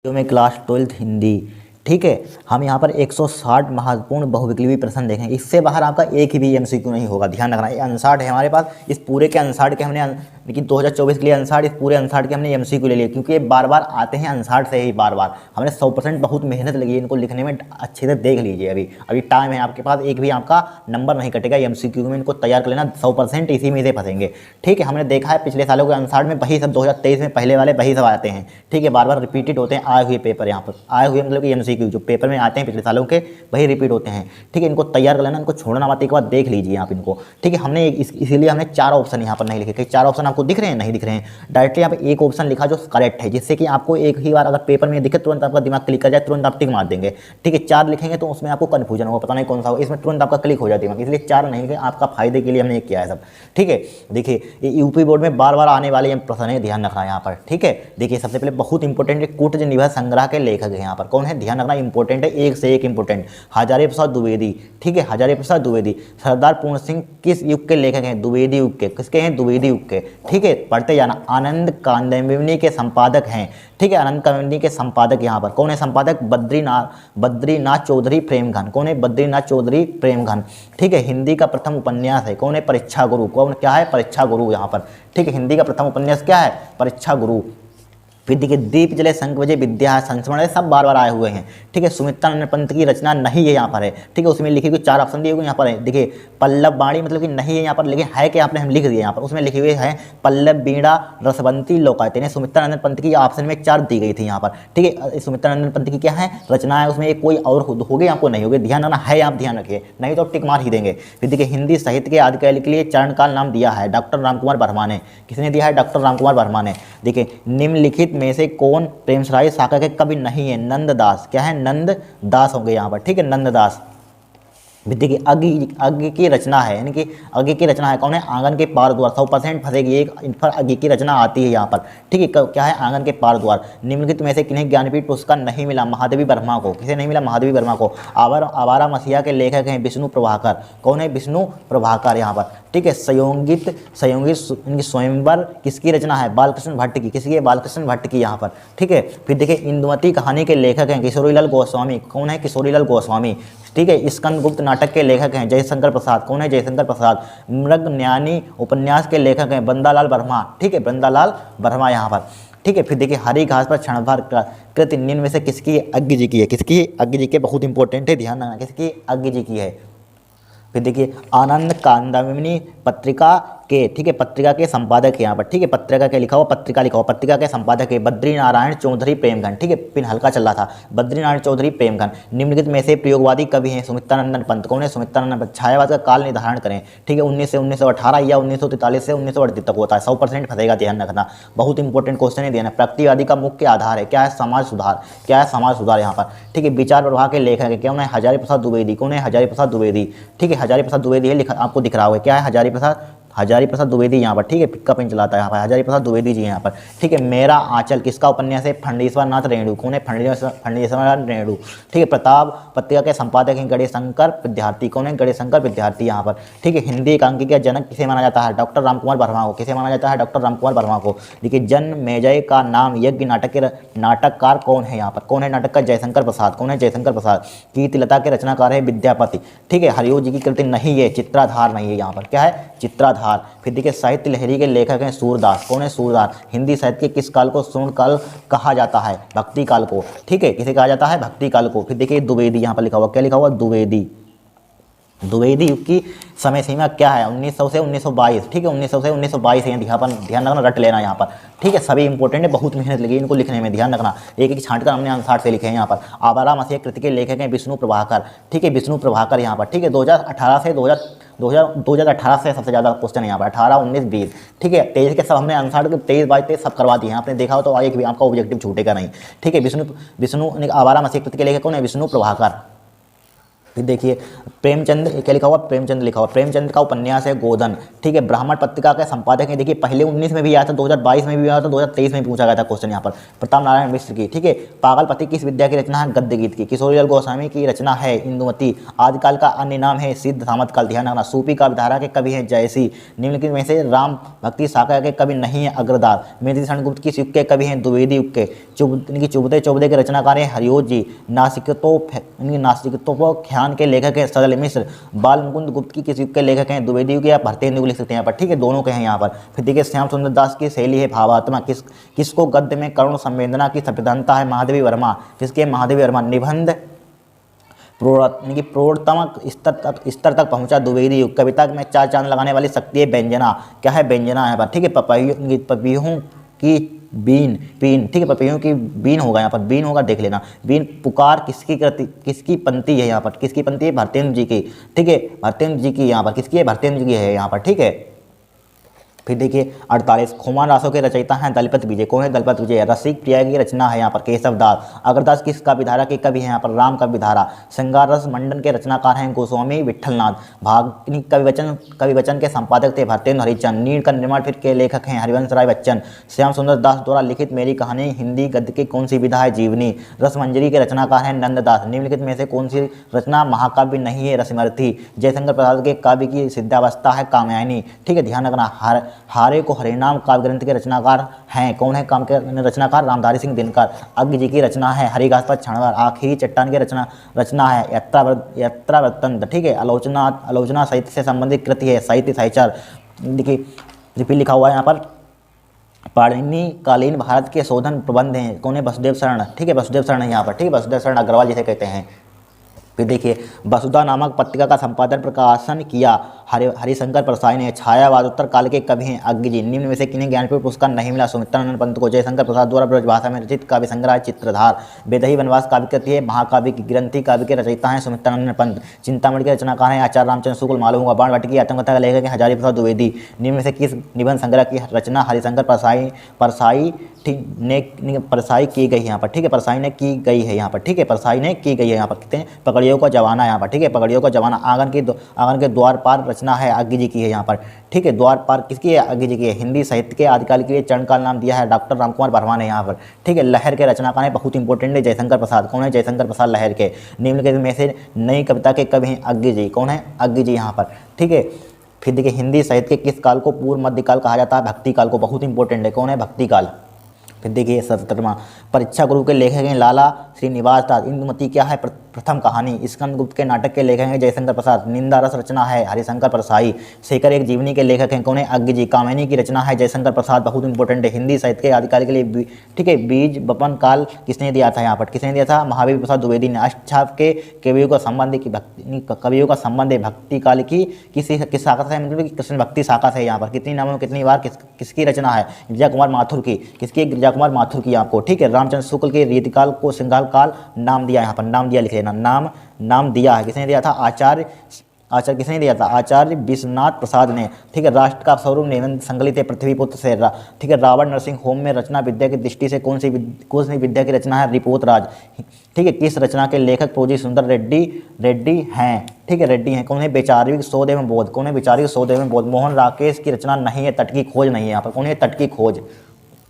जो में class 12th Hindi. ठीक है, हम यहाँ पर 160 महत्वपूर्ण बहुविकल्पी प्रश्न देखेंगे। इससे बाहर आपका एक ही भी एमसीक्यू नहीं होगा, ध्यान रखना। ये अनसार्ट है हमारे पास, इस पूरे के अनसार्ट के हमने लेकिन 2024 के लिए अनसार्ट, इस पूरे अनसार्ट के हमने एमसीक्यू ले लिए क्योंकि ये बार बार आते हैं अनसार्ट से ही बार बार। हमने 100% बहुत मेहनत लगी है इनको लिखने में, अच्छे से देख लीजिए। अभी टाइम है आपके पास, एक भी आपका नंबर नहीं कटेगा एमसीक्यू में। इनको तैयार कर लेना, 100% इसी में से फंसेंगे। ठीक है, हमने देखा है पिछले सालों के अनसार्ट में वही सब 2023 में पहले वाले वही सब आते हैं। ठीक है, बार बार रिपीटेड होते हैं आए हुए पेपर, यहाँ पर आए हुए मतलब कि एमसीक्यू जो पेपर में आते हैं पिछले सालों के वही रिपीट होते हैं। ठीक है, इनको तैयार कर लेना, इनको छोड़ना मत, एक बार देख लीजिए आप इनको। ठीक है, हमने इसीलिए हमने 4 ऑप्शन यहाँ पर नहीं लिखे। 4 ऑप्शन आपको दिख रहे हैं, नहीं दिख रहे हैं। डायरेक्टली यहाँ पे एक ऑप्शन लिखा जो करेक्ट है, जिससे कि आपको एक ही बार अगर पेपर में दिखे तुरंत आपका दिमाग क्लिक कर जाए, तुरंत आप टिक मार देंगे। ठीक है, 4 लिखेंगे तो उसमें आपको कन्फ्यूजन होगा, पता नहीं कौन सा हो, इसमें तुरंत आपका क्लिक हो जाए दिमाग, इसलिए 4 नहीं लिखे, आपका फायदे के लिए हमने ये किया है सब। ठीक है, देखिए ये यूपी बोर्ड में बार बार आने वाले प्रश्न है, ध्यान रखना यहाँ पर। ठीक है, देखिए सबसे पहले बहुत इंपॉर्टेंट है, कूटज निबंध संग्रह के लेखक है यहाँ पर कौन है, ध्यान रखना, इंपॉर्टेंट है, एक से एक इंपॉर्टेंट। हजारी प्रसाद द्विवेदी। ठीक है, हजारी प्रसाद द्विवेदी। सरदार पूर्ण सिंह किस युग के लेखक हैं, द्विवेदी युग के। किसके हैं, द्विवेदी युग के। ठीक है, पढ़ते जाना। आनंद कादंबिनी के संपादक हैं। ठीक है, आनंद कादंबिनी के संपादक यहाँ पर कौन है, संपादक बद्रीनाथ चौधरी प्रेमघन। कौन है, बद्रीनाथ चौधरी प्रेमघन। ठीक है, हिंदी का प्रथम उपन्यास है कौन है, परीक्षा गुरु। कौन क्या है, परीक्षा गुरु यहाँ पर। ठीक है, हिंदी का प्रथम उपन्यास क्या है, परीक्षा गुरु। फिर देखिए दीप जले शंख बजे विद्या संस्मरण, सब बार बार आए हुए हैं। ठीक है, सुमित्रानंद पंत की रचना नहीं है यहाँ पर है। ठीक है, उसमें लिखी हुई 4 ऑप्शन दिए हुए यहाँ पर है। देखिए पल्लव बाणी मतलब कि नहीं है यहाँ पर, लेकिन है कि आपने हम लिख दिए यहाँ पर, उसमें लिखे हुए हैं पल्लव बीड़ा रसवंती लोकायत। सुमित्रानंद पंत की ऑप्शन में 4 दी गई थी यहाँ पर। ठीक है, सुमित्रानंद पंत की क्या है रचना है, उसमें एक कोई और होगी आपको नहीं होगी, ध्यान रखना है, आप ध्यान रखिए, नहीं तो टिक मार ही देंगे। फिर देखिए हिंदी साहित्य के आदिकाल के लिए चरणकाल नाम दिया है डॉक्टर रामकुमार वर्मा ने। किसने दिया है, डॉक्टर रामकुमार वर्मा ने। देखिए निम्नलिखित में से कौन प्रेमसराय शाखा के कवि नहीं है, नंददास। क्या है, नंददास होंगे यहाँ पर। ठीक है, नंददास। देखिए अग्नि की रचना है, यानी कि अग्नि की रचना है कौन है, आंगन के पार द्वार। 100% फंसेगी, एक इन पर अग्नि की रचना आती है यहाँ पर। ठीक है, क्या है, आंगन के पार द्वार। निम्नलिखित में से किन्हें ज्ञानपीठ पुरस्कार नहीं मिला, महादेवी वर्मा को। किसे नहीं मिला, महादेवी वर्मा को। आवारा मसीहा के लेखक हैं विष्णु प्रभाकर। कौन है, विष्णु प्रभाकर यहाँ पर। ठीक है, संयोगित इनकी स्वयंवर किसकी रचना है, बालकृष्ण भट्ट की। किसकी है, बालकृष्ण भट्ट की यहाँ पर। ठीक है, फिर देखिए इंदुमती कहानी के लेखक हैं किशोरीलाल गोस्वामी। कौन है, किशोरीलाल गोस्वामी। ठीक है, स्कंदगुप्त नाटक के लेखक हैं जयशंकर प्रसाद। कौन है, जयशंकर प्रसाद। मृगन्यानी उपन्यास के लेखक हैं बंदालाल वर्मा। ठीक है, बंदालाल वर्मा यहाँ पर। ठीक है, फिर देखिए हरी घास पर क्षणभर कृति निम्न में से किसकी है, अज्ञ जी की है। किसकी, अज्ञ जी के, बहुत इंपॉर्टेंट है, ध्यान रखना, किसकी, अज्ञ जी की है। फिर देखिए आनंद कादंबिनी पत्रिका के, ठीक है, पत्रिका के संपादक है यहाँ पर। ठीक है, पत्रिका के लिखा हुआ, पत्रिका लिखा हुआ, पत्रिका के संपादक है बद्रीनारायण चौधरी प्रेमघन। ठीक है, पिन हल्का चल रहा था, बद्रीनारायण चौधरी प्रेमघन। निम्नलिखित में से प्रयोगवादी कवि हैं, सुमित्रानंद पंत। कौन है, सुमित्रानंद पंत। छायावाद का काल निर्धारण करें। ठीक है, 19 से 1918 या 1943 से 1938 तक होता है। 100% फंसेगा, ध्यान रखना, बहुत इंपॉर्टेंट क्वेश्चन है, ध्यान। प्रगतिवादी का मुख्य आधार है, क्या है, समाज सुधार। क्या है, समाज सुधार यहाँ पर। ठीक है, विचार प्रवाह के लेखक है, क्या है, हजारी प्रसाद द्विवेदी। कौन है, हजारी प्रसाद द्विवेदी। ठीक है, हजारी प्रसाद द्विवेदी है, लिखा आपको दिख रहा होगा, क्या है, हजारी प्रसाद द्विवेदी यहाँ पर। ठीक है, पिक्का पेन चलाता है यहाँ पर, हजारी प्रसाद द्विवेदी जी यहाँ पर। ठीक है, मेरा आंचल किसका उपन्यास है, फंडेश्वर नाथ रेणु। कौन है, फंडेश्वर नाथ रेणु। ठीक है, प्रताप पत्रिका के संपादक हैं गणेशशंकर विद्यार्थी। कौन है, गणेशशंकर विद्यार्थी यहाँ पर। ठीक है, हिंदी एकांकी का जनक किसे माना जाता है, डॉक्टर रामकुमार वर्मा को। किसे माना जाता है, डॉक्टर रामकुमार वर्मा को। देखिए जन्मेजय का नाम यज्ञ नाटक के नाटककार कौन है यहाँ पर, कौन है नाटककार, जयशंकर प्रसाद। कौन है, जयशंकर प्रसाद। कीर्तिलता के रचनाकार है विद्यापति। ठीक है, हरिओ जी की कृति नहीं है, चित्राधार नहीं है यहाँ पर, क्या है, चित्राधार। फिर देखिए साहित्य लहरी के लेखक हैं सूरदास। कौन है, सूरदास। हिंदी साहित्य के किस काल को स्वर्ण काल कहा जाता है, भक्ति काल को। ठीक है, किसे कहा जाता है, भक्ति काल को। फिर देखिए द्विवेदी यहाँ पर लिखा हुआ, क्या लिखा हुआ, द्विवेदी। द्विवेदी युग की समय सीमा क्या है, 1900 से 1922। ठीक है, 1900 से 1922 है, ध्यान रखना, रट लेना यहाँ पर। ठीक है, सभी इंपॉर्टेंट है, बहुत मेहनत लगी इनको लिखने में, ध्यान रखना, एक एक छांट कर हमने आंसर से लिखे हैं यहाँ पर। आवारा मसीहा कृति के लेखक हैं विष्णु प्रभाकर। ठीक है, विष्णु प्रभाकर यहाँ पर। ठीक है, 2018 से सबसे ज़्यादा क्वेश्चन है यहाँ पर, 18, 19, 20। ठीक है, 23 के सब हमने आंसर 23, 22, 23 सब करवा दिए हैं, आपने देखा हो तो एक भी आपका ऑब्जेक्टिव छूटेगा नहीं। ठीक है, विष्णु आवारा मसीहा कृति के लेखक कौन है, विष्णु प्रभाकर। फिर देखिए प्रेमचंद, क्या लिखा हुआ, प्रेमचंद लिखा हुआ, प्रेमचंद का उपन्यास है गोधन, ठीक है। ब्राह्मण पत्रिका के संपादक हैं, देखिए पहले 19 में भी आया था, 2022 में भी आया था, 2023 में भी पूछा गया था क्वेश्चन यहाँ पर, प्रताप नारायण मिश्र की, ठीक है। पागलपति किस विद्या की रचना है, गद्य गीत की। किशोरीलाल गोस्वामी की रचना है इंदुमती। आदिकाल का अन्य नाम है सिद्ध सामंत काल, ध्यान रखना। सूफी का विधारा के कवि हैं जयसी। निम्नलिखित में से राम भक्ति शाखा के कवि नहीं है अग्रदार। मेरी गुप्त की युग के कवि हैं द्विवेदी युग के। चुभते चौबे के रचनाकार हैं हरिओत जी। नासिकोख्यान के लेखक हैं सदल मिश्र। बाल मुकुंद गुप्त की किस युग के लेखक हैं, द्विवेदी युग या भरतेंदु युग लिख सकते हैं यहाँ पर, ठीक है, दोनों के हैं यहाँ पर। फिर देखिए श्याम सुंदर दास की शैली है भावात्मा। किसको गद्य में करुण संवेदना की संप्रदानता है, महादेवी वर्मा। किसके, महादेवी वर्मा। निबंध प्रौढ़तम स्तर तक पहुंचा द्विवेदी युग। कविता में 4 चांद लगाने वाली शक्ति है व्यंजना। क्या है, व्यंजना यहाँ पर, ठीक है। पपीहों की बीन, ठीक है, पपीहों की बीन होगा यहाँ पर, बीन होगा, देख लेना। बीन पुकार किसकी कृति, किसकी पंक्ति है यहाँ पर, किसकी पंक्ति है, भरतेंदु जी की, ठीक है, भरतेंदु जी की यहाँ पर, किसकी है, भरतेंदु जी की है यहाँ पर, ठीक है। फिर देखिए 48 खोमान रासों के रचयिता हैं दलपत विजय। कौन है, दलपत विजय। रसिक प्रिया की रचना है यहाँ पर केशव दास। अग्रदास किस का विधारा के कवि हैं यहाँ पर, राम का विधारा। श्रृंगार रस मंडन के रचनाकार हैं गोस्वामी विठलनाथ। भागनी कवि वचन के संपादक थे भरतेंदु हरिचंद। नीड़ का निर्माण फिर के लेखक हैं हरिवंश राय बच्चन। श्याम सुंदर दास द्वारा लिखित मेरी कहानी हिंदी गद्य की कौन सी विधा है, जीवनी। रसमंजरी के रचनाकार हैं नंददास। निम्नलिखित में से कौन सी रचना महाकाव्य नहीं है, रसमर्थी। जयशंकर प्रसाद के काव्य की सिद्धावस्था है कामयानी, ठीक है, ध्यान रखना। हारे को हरिनाम काव्य ग्रंथ के रचनाकार हैं, कौन है काम के रचनाकार, रामधारी सिंह दिनकर। अग्नि जी की रचना है हरिघास पर क्षणभर। आखिरी चट्टान की रचना है यात्रावृत्तंत, ठीक है। आलोचना साहित्य से संबंधित कृति है साहित्य साहिचार। देखिए रिपीट लिखा हुआ है यहाँ पर, पाणिनि कालीन भारत के शोधन प्रबंध हैं, कौन है, वसुदेव शरण, ठीक है, वसुदेव शरण है यहाँ पर, ठीक है, वसुदेव शरण अग्रवाल जिसे कहते हैं। फिर देखिए वसुधा नामक पत्रिका का संपादन प्रकाशन किया हरिशंकर परसाई ने। छायावादोत्तर काल के कवि हैं अग्नि जी। निम्न में से किन्हें ज्ञानपीठ पुरस्कार नहीं मिला, सुमित्रानंद पंत को। जयशंकर प्रसाद द्वारा ब्रजभाषा में रचित काव्य संग्रह चित्रधार। बेदही वनवास काव्य कृति है महाकाव्य की। ग्रंथि काव्य के रचयिता हैं सुमित्रानंद पंत। चिंतामणि के रचनाकार हैं आचार्य रामचंद्र शुक्ल, मालूम होगा। बाण वाटिका की आत्मकथा का लेखक हैं हजारी प्रसाद द्विवेदी। निम्न में से किस निबंध संग्रह की रचना हरिशंकर परसाई की गई है यहाँ पर, ठीक है, परसाई ने की गई है यहाँ पर, ठीक है, परसाई ने की गई है यहाँ पर। कितने, पकड़ियों का जमाना यहाँ पर, ठीक है, पकड़ियों का जमाना। आंगन के द्वार पार रचना है अग्नि जी की है यहाँ पर, ठीक है, द्वार पार किसकी है, अग्नि जी की है। हिंदी साहित्य के आदिकाल के लिए चरणकाल नाम दिया है डॉक्टर रामकुमार वर्मा ने यहाँ पर, ठीक है। लहर के रचनाकार है, बहुत इंपॉर्टेंट है, जयशंकर प्रसाद। कौन है, जयशंकर प्रसाद लहर के। निम्नलिखित में से नई कविता के कवि हैं अग्नि जी। कौन है, अग्नि जी यहाँ पर, ठीक है। फिर देखिए हिंदी साहित्य के किस काल को पूर्व मध्यकाल कहा जाता है, भक्ति काल को, बहुत इंपॉर्टेंट है। कौन है, भक्ति काल। फिर देखिए 77वां परीक्षा गुरु के लेखक हैं लाला श्रीनिवास दास। इंदुमती क्या है, प्रथम कहानी। स्कंदगुप्त के नाटक के लेखक हैं जयशंकर प्रसाद। निंदा रस रचना है हरिशंकर परसाई। शेखर एक जीवनी के लेखक हैं, कौन है, अग्नि जी। कामिनी की रचना है जयशंकर प्रसाद, बहुत इंपॉर्टेंट है। हिंदी साहित्य के आदिकाल के लिए, ठीक है, बीज बपन काल किसने दिया था यहाँ पर, किसने दिया था, महावीर प्रसाद द्विवेदी ने। अष्टछाप के कवियों का संबंध है भक्ति काल की किस शाखा से, मतलब कि कृष्ण भक्ति शाखा से। यहाँ पर कितनी नामों में कितनी बार किसकी रचना है, गिरिजा कुमार माथुर की। किसकी, गिरिजा कुमार माथुर की आपको, ठीक है। रामचंद्र शुक्ल के रीतिकाल को श्रृंगार काल नाम दिया, यहाँ पर नाम दिया लिख लेना, नाम दिया है, किसने दिया था, आचार्य किसने दिया था, आचार्य विश्वनाथ प्रसाद ने, ठीक है। राष्ट्र का स्वरूप निबंध संकलित है पृथ्वीपुत्र से, ठीक है। रावण नरसिंह होम में रचना विद्या की दृष्टि से कौन सी विद्या की रचना है, रिपोतराज, ठीक है। किस रचना के लेखक प्रोजी सुंदर रेड्डी हैं, ठीक है, रेड्डी हैं। कौन है, वैचारिक शोध एवं बोध। कौन है, वैचारिक शोध एवं बोध। मोहन राकेश की रचना नहीं है, तट की खोज नहीं है यहाँ पर। कौन है, तट की खोज,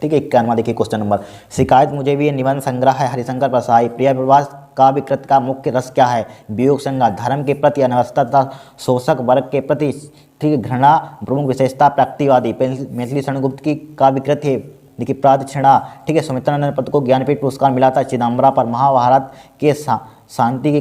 ठीक है। 91वां देखिए क्वेश्चन नंबर, शिकायत मुझे भी निबंध संग्रह है हरिशंकर परसाई। प्रिय प्रवास काव्य कृत का मुख्य रस क्या है, वियोग संज्ञा। धर्म के प्रति अनवस्था तथा शोषक वर्ग के प्रति, ठीक है, घृणा प्रमुख विशेषता। प्राप्तिवादी। मैथिली शरण गुप्त की काव्य कृत है, देखिए प्रातःक्षिणा, ठीक है। सुमित्रानंद पंत को ज्ञानपीठ पुरस्कार मिला था चिदम्बरा पर। महाभारत के शांति की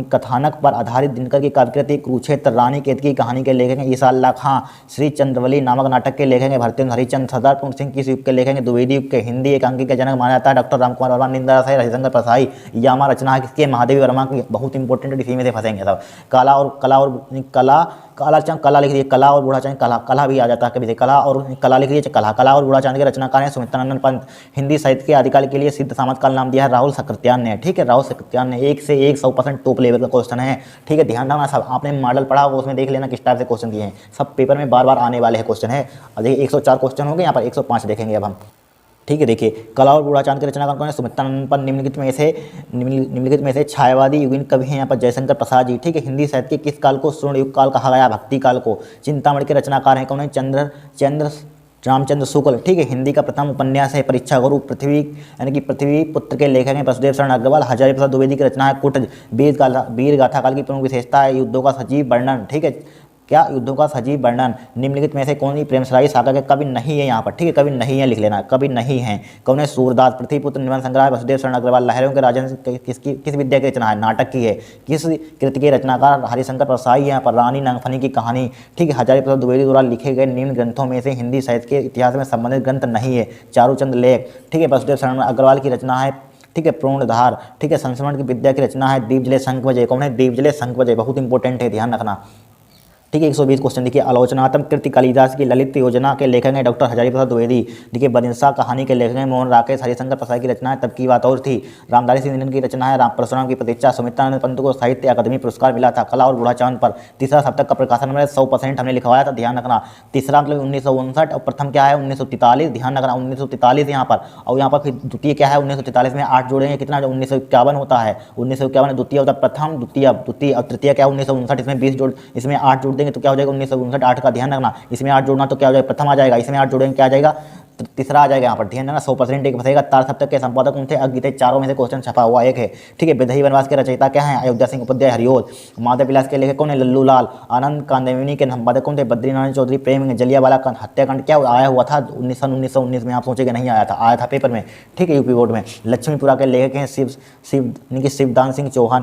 कथानक पर आधारित दिनकर की काव्यकृति कुरुक्षेत्र। रानी केतकी की कहानी के लेखक हैं ईसा अल्लाह खां। श्री चंद्रवली नामक नाटक के लेखक हैं भरतेंदु हरिचंद। सरदार पूर्ण सिंह किस युग के लेखक हैं, द्विवेदी युग के। हिंदी एकांकी का जनक माना जाता है डॉक्टर रामकुमार वर्मा। निंदा रस है हरिशंकर परसाई। यामा रचना है किसकी, महादेवी वर्मा की, बहुत इंपॉर्टेंट, इसी में से फंसेंगे सब। कला लिख दिए, कला और बूढ़ा चांद, कला भी आ जाता है कभी से, कला लिख दिए, कला और बूढ़ा चांद के रचनाकार हैं सुमित्रानंद पंत। हिंदी साहित्य के आदिकाल के लिए सिद्ध सामंत काल नाम दिया है राहुल सक्रात्यान ने, ठीक है, राहुल सक्रात्यान ने। 1 से 100% टॉप लेवल का क्वेश्चन है, ठीक है, ध्यान रखना। सब आपने मॉडल पढ़ा होगा, उसमें देख लेना किस टाइप से क्वेश्चन दिए हैं, सब पेपर में बार बार आने वाले हैं क्वेश्चन है। देखिए 104 क्वेश्चन हो गए, यहाँ पर 105 देखेंगे अब हम। ठीक है, देखिए कला और बूढ़ा चांद के रचनाकार कौन है? सुमित्रानंद पर निम्नलिखित में से छायावादी युगीन कवि हैं यहाँ पर जयशंकर प्रसाद जी। ठीक है, हिंदी साहित्य के किस काल को स्वर्ण युग काल कहा गया? भक्ति काल को। चिंतामणि के रचनाकार हैं कौन है? चंद्र रामचंद्र शुक्ल। ठीक है, हिंदी का प्रथम उपन्यास है परीक्षा गुरु पृथ्वी यानी कि पृथ्वी पुत्र के लेखक हैं वसुदेव शरण अग्रवाल। हजारी प्रसाद द्विवेदी की रचना है कुट। वीर गाथा काल की प्रमुख विशेषता है युद्धों का सजीव वर्णन। ठीक है, क्या? युद्धों का सजीव वर्णन। निम्नलिखित में से कौन सी प्रेमसराई सागर के कवि नहीं है यहाँ पर? ठीक है, कवि नहीं है लिख लेना, कवि नहीं है। कौन है? सूरदास। पृथ्वीपुत्र निबंध संग्रह वसुदेव शरण अग्रवाल। लहरों के राजन किस विद्या की रचना है? नाटक की है। किस कृति के रचनाकार? हरिशंकर प्रसाई है यहाँ पर। रानी नागफनी की कहानी। ठीक है, हजारी प्रसाद द्विवेदी द्वारा लिखे गए निम्न ग्रंथों में से हिंदी साहित्य के इतिहास में संबंधित ग्रंथ नहीं है। चारूचंद लेख। ठीक है, वसुदेव शरण अग्रवाल की रचना है। ठीक है, पूर्णधार। ठीक है, संस्मरण की विद्या की रचना है दीपजले शंख बजे। कौन है? दीपजले शंख बजे, बहुत इंपॉर्टेंट है, ध्यान रखना। ठीक है, 120 क्वेश्चन देखिए। आलोचनात्मक कृति कालिदास की ललित योजना के लेखक हैं डॉक्टर हजारी प्रसाद द्विवेदी। देखिए, बदिनसा कहानी के लेखक हैं मोहन राकेश। हरिशंकर प्रसाद की रचना है तब की बात और थी। रामधारी सिंह की रचना है राम परशुराम की प्रतीक्षा। सुमित्रानंद पंत को साहित्य अकादमी पुरस्कार मिला था कला और बूढ़ा चांद पर। तीसरा सप्तक का प्रकाशन में 100% हमने लिखवाया था, ध्यान रखना। तीसरा मतलब 1959 और प्रथम क्या है? 1943, ध्यान रखना 1943 यहाँ पर। और यहाँ पर फिर द्वितीय क्या है? 1943 में 8 जोड़ेंगे, कितना? 1951 होता है। 1951 द्वितीय होता है प्रथम, द्वितीय और तृतीय क्या? 1959। इसमें 20 जोड़, इसमें 8 जोड़ देंगे तो क्या हो जाएगा? 1959। 8 का ध्यान रखना, इसमें 8 जोड़ना तो क्या हो जाएगा? प्रथम आ जाएगा। इसमें 8 जोड़ेंगे क्या आ जाएगा? तीसरा आ जाएगा यहाँ पर, ध्यान रखना। 100% एक फंसेगा। तार सप्तक के संपादक कौन थे? अज्ञात। चारों में से क्वेश्चन छपा हुआ एक है। ठीक है, विदेही वनवास के रचयिता क्या है? अयोध्या सिंह उपाध्याय हरिओद। माधव विलास के लेखक कौन है? लल्लू लाल। आनंद कांदेविनी के संपादक कौन थे? बद्रीनारायण चौधरी। प्रेम जलियांवाला हत्याकांड क्या आया हुआ था? 1919 में। आप सोचेंगे नहीं आया था, आया था पेपर में। ठीक है, यूपी बोर्ड में। लक्ष्मीपुरा के लेखक हैं शिवदान सिंह चौहान।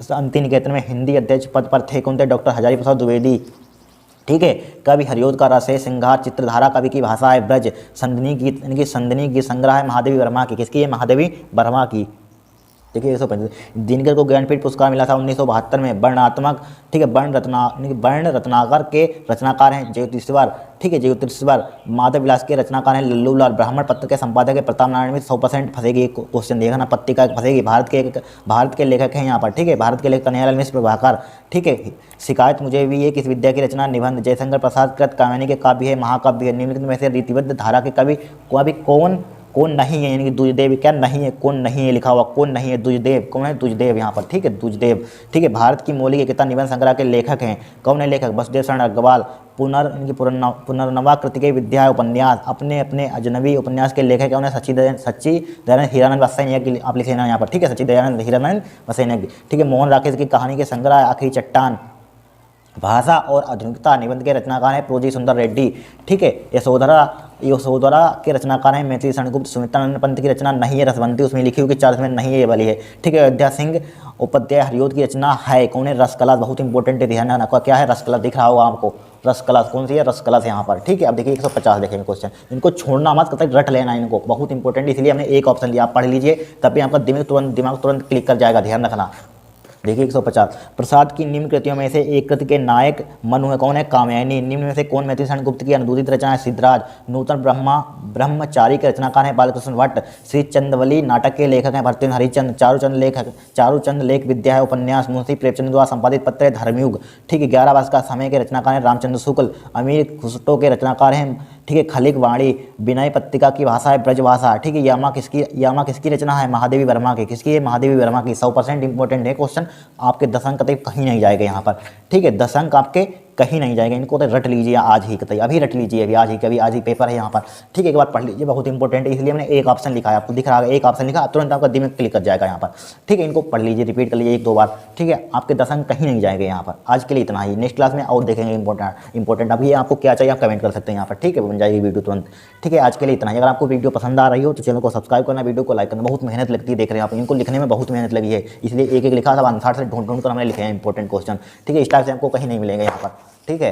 शांति निकेतन में हिंदी अध्यक्ष पद पर थे कौन थे? डॉक्टर हजारी प्रसाद द्विवेदी। ठीक है, कवि हरिओद का रस है श्रृंगार। चित्रधारा कवि की भाषा है ब्रज। संदनी गीत यानी कि संदनी गीत संग्रह है महादेवी वर्मा की। किसकी है? महादेवी वर्मा की। देखिए 135 दिनकर को ज्ञानपीठ पुरस्कार मिला था 1972 में। वर्णात्मक। ठीक है, वर्ण रत्नाकर के रचनाकार हैं ज्योतिषवर। ठीक है, ज्योतिषवर। माधव विलास के रचनाकार हैं लल्लू लाल। ब्राह्मण पत्र के संपादक है प्रताप नारायण मिश्र। 100% फंसेगी, एक क्वेश्चन देखा ना, पत्रिका फंसेगी। भारत के लेखक हैं यहाँ पर। ठीक है, भारत के लेखक कन्हैयालाल मिश्र प्रभाकर। ठीक है, शिकायत मुझे भी ये किस विद्या की रचना? निबंध। जयशंकर प्रसाद कृत कामिनी के काव्य है महाकाव्य है। निम्नलिखित में से रीतिबद्ध धारा के कवि कौन नहीं है? यानी कि द्विजदेव क्या नहीं है? कौन नहीं है लिखा हुआ, कौन नहीं है? द्विजदेव। कौन है? द्विजदेव यहाँ पर। ठीक है, द्विजदेव। ठीक है, भारत की मौलिक एकता निबंध संग्रह के लेखक हैं। कौन है लेखक? वसुदेव शरण अग्रवाल। पुनर्नवा कृति के विद्या उपन्यास। अपने अजनबी उपन्यास के लेखक कौन है? सच्ची दयानंद हीरानंद वसैन्य। आप लिख लेना यहाँ पर। ठीक है, सच्ची दयानंद हीरानंद वसैन्य। ठीक है, मोहन राकेश की कहानी के संग्रह आखिरी चट्टान। भाषा और आधुनिकता निबंध के रचनाकार हैं प्रोजी सुंदर रेड्डी। ठीक है, यशोधरा के रचनाकार हैं मैथिली शरणगुप्त। सुमित्रानंद पंत की रचना नहीं है रसवंती, उसमें लिखी हुई 4 में नहीं है, ये वाली है। ठीक है, अयोध्या सिंह उपाध्याय हरिओद की रचना है कौन है? रसकला। बहुत इंपॉर्टेंट है, ध्यान रखना। क्या है? रसकला दिख रहा होगा आपको। रसकला कौन सी है? रसकला यहाँ पर। ठीक है, अब देखिए 150 देखेंगे क्वेश्चन। इनको छोड़ना मत, कतई रट लेना इनको, बहुत इंपॉर्टेंट। इसलिए हमने एक ऑप्शन लिया, आप पढ़ लीजिए, तभी आपका दिमाग तुरंत क्लिक कर जाएगा, ध्यान रखना। देखिए 150 प्रसाद की निम्न कृतियों में से एक कृति के नायक मनु है कौन है? कामयानी। निम्न में से कौन मैथिली शरणगुप्त की अनुदित रचना है? सिद्धराज। नूतन ब्रह्मचारी के रचनाकार हैं बालकृष्ण भट्ट। श्री चंदवली नाटक के लेखक हैं भरतेंद्र हरिचंद। चारूचंद लेख विद्या है उपन्यास। मुंशी प्रेमचंद द्वारा संपादित पत्र है धर्मयुग। ठीक है, 11 वर्ष का समय के रचनाकार हैं रामचंद्र शुक्ल। अमीर खुसटो के रचनाकार हैं ठीक है खलिक वाणी। विनय पत्रिका की भाषा है ब्रजभाषा। ठीक है, यामा किसकी रचना है? महादेवी वर्मा की। किसकी है? महादेवी वर्मा की। 100% इंपॉर्टेंट है क्वेश्चन, आपके 10 अंक कहीं नहीं जाएगा यहाँ पर। ठीक है, 10 अंक आपके कहीं नहीं जाएगा, इनको तो रट लीजिए आज ही, कतई अभी रट लीजिए, अभी आज ही पेपर है यहाँ पर। ठीक है, एक बार पढ़ लीजिए, बहुत इंपॉर्टेंट है, इसलिए मैंने एक ऑप्शन लिखा है, आपको दिख रहा है एक ऑप्शन लिखा, तुरंत आपका दिमाग क्लिक कर जाएगा यहाँ पर। ठीक है, इनको पढ़ लीजिए, रिपीट कर लीजिए 1-2 बार। ठीक है, आपके 10 अंक कहीं नहीं जाएंगे यहाँ पर। आज के लिए इतना ही, नेक्स्ट क्लास में और देखेंगे इंपॉर्टेंट। अभी आपको क्या चाहिए आप कमेंट कर सकते हैं यहाँ पर। ठीक है, बन जाएगी वीडियो तुरंत। ठीक है, आज के लिए इतना ही। अगर आपको वीडियो पसंद आ रही हो तो चैनल को सब्सक्राइब करना, वीडियो को लाइक करना। बहुत मेहनत लगती है, देख रहे हैं आप, इनको लिखने में बहुत मेहनत लगी है, इसलिए एक लिखा था, आंसर से ढूंढ कर हमने लिखे हैं इंपॉर्टेंट क्वेश्चन। ठीक है, इस टाइप से आपको कहीं नहीं मिलेंगे यहाँ पर। ठीक है।